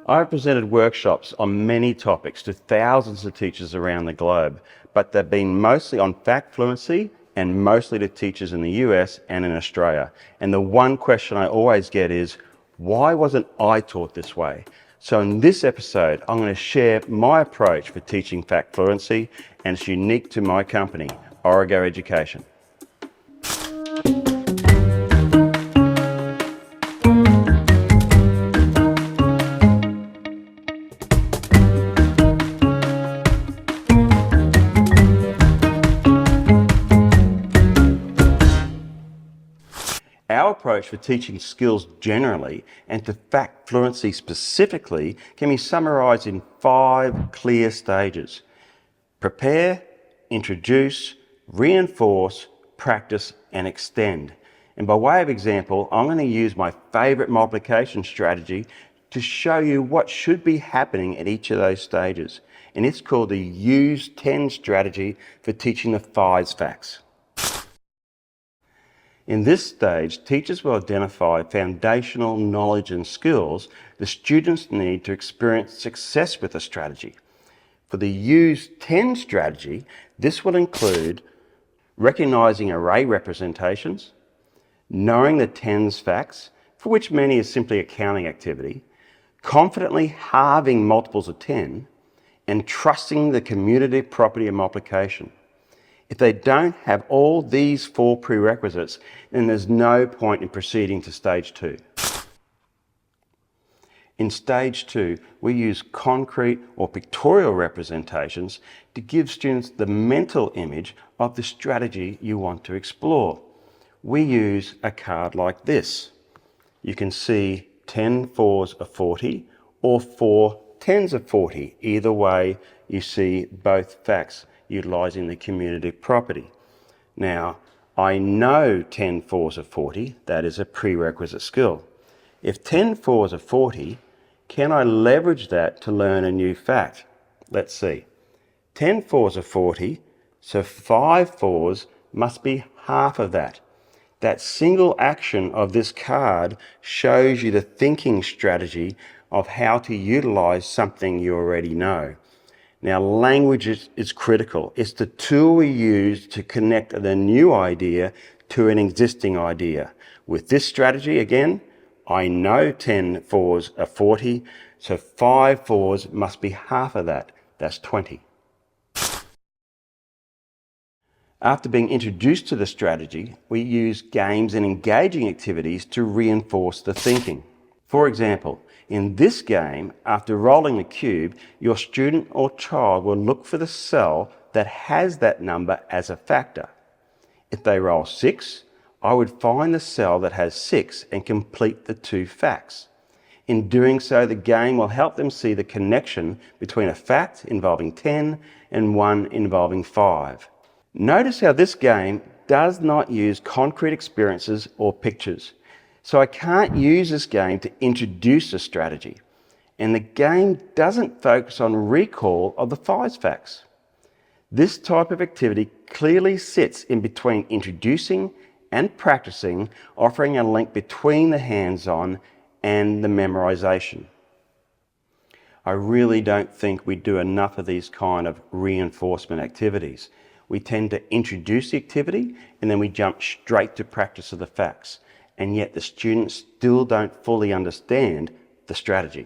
I've presented workshops on many topics to thousands of teachers around the globe, but they've been mostly on fact fluency and mostly to teachers in the US and in Australia. And the one question I always get is, why wasn't I taught this way? So in this episode, I'm going to share my approach for teaching fact fluency, and it's unique to my company, Origo Education. Our approach for teaching skills generally and to fact fluency specifically can be summarised in 5 clear stages: prepare, introduce, reinforce, practice and extend. And by way of example, I'm going to use my favourite multiplication strategy to show you what should be happening at each of those stages. And it's called the Use 10 strategy for teaching the 5 facts. In this stage, teachers will identify foundational knowledge and skills the students need to experience success with the strategy. For the Use 10 strategy, this will include recognising array representations, knowing the 10's facts, for which many is simply a counting activity, confidently halving multiples of 10, and trusting the commutative property of multiplication. If they don't have all these 4 prerequisites, then there's no point in proceeding to stage 2. In stage 2, we use concrete or pictorial representations to give students the mental image of the strategy you want to explore. We use a card like this. You can see 10 fours are 40 or 4 tens are 40. Either way, you see both facts utilising the commutative property. Now, I know 10 fours are 40, that is a prerequisite skill. If 10 fours are 40, can I leverage that to learn a new fact? Let's see. 10 fours are 40, so 5 fours must be half of that. That single action of this card shows you the thinking strategy of how to utilise something you already know. Now, language is critical. It's the tool we use to connect the new idea to an existing idea. With this strategy, again, I know 10 fours are 40, so 5 fours must be half of that. That's 20. After being introduced to the strategy, we use games and engaging activities to reinforce the thinking. For example, in this game, after rolling a cube, your student or child will look for the cell that has that number as a factor. If they roll 6, I would find the cell that has 6 and complete the 2 facts. In doing so, the game will help them see the connection between a fact involving 10 and one involving 5. Notice how this game does not use concrete experiences or pictures. So I can't use this game to introduce a strategy. And the game doesn't focus on recall of the 5 facts. This type of activity clearly sits in between introducing and practicing, offering a link between the hands-on and the memorization. I really don't think we do enough of these kind of reinforcement activities. We tend to introduce the activity and then we jump straight to practice of the facts. And yet the students still don't fully understand the strategy.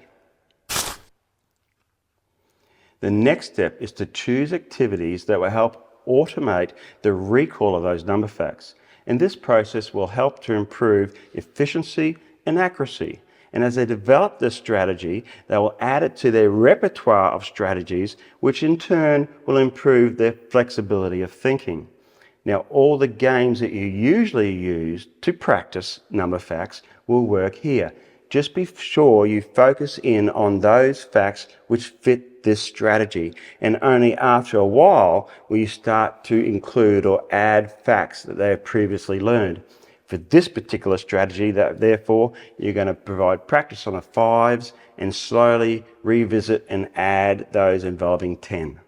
The next step is to choose activities that will help automate the recall of those number facts. And this process will help to improve efficiency and accuracy. And as they develop this strategy, they will add it to their repertoire of strategies, which in turn will improve their flexibility of thinking. Now, all the games that you usually use to practice number facts will work here. Just be sure you focus in on those facts which fit this strategy, and only after a while will you start to include or add facts that they have previously learned. For this particular strategy, therefore, you're going to provide practice on the 5s and slowly revisit and add those involving 10.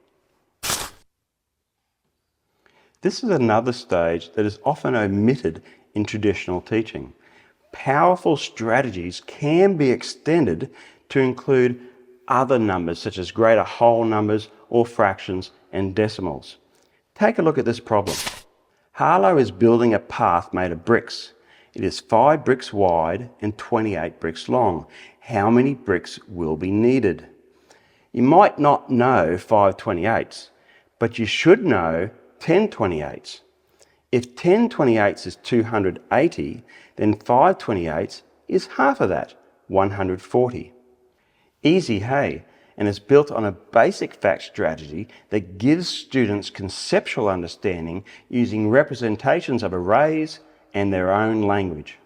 This is another stage that is often omitted in traditional teaching. Powerful strategies can be extended to include other numbers such as greater whole numbers or fractions and decimals. Take a look at this problem. Harlow is building a path made of bricks. It is 5 bricks wide and 28 bricks long. How many bricks will be needed? You might not know 5 28s, but you should know 10 28s. If 10 28s is 280, then 5 28s is half of that, 140. Easy, hey? And is built on a basic fact strategy that gives students conceptual understanding using representations of arrays and their own language.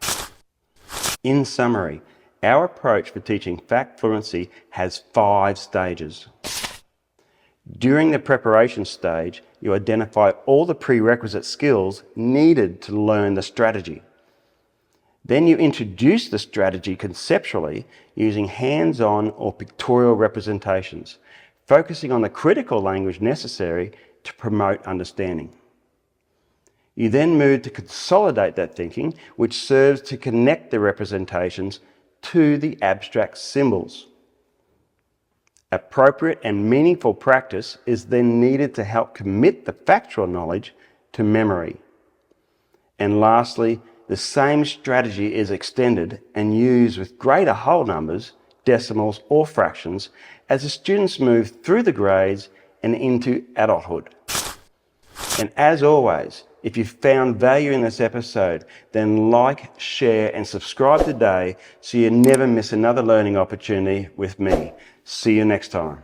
In summary, our approach for teaching fact fluency has 5 stages. During the preparation stage, you identify all the prerequisite skills needed to learn the strategy. Then you introduce the strategy conceptually using hands-on or pictorial representations, focusing on the critical language necessary to promote understanding. You then move to consolidate that thinking, which serves to connect the representations to the abstract symbols. Appropriate and meaningful practice is then needed to help commit the factual knowledge to memory. And lastly, the same strategy is extended and used with greater whole numbers, decimals or fractions as the students move through the grades and into adulthood. And as always, if you found value in this episode, then like, share and subscribe today so you never miss another learning opportunity with me. See you next time.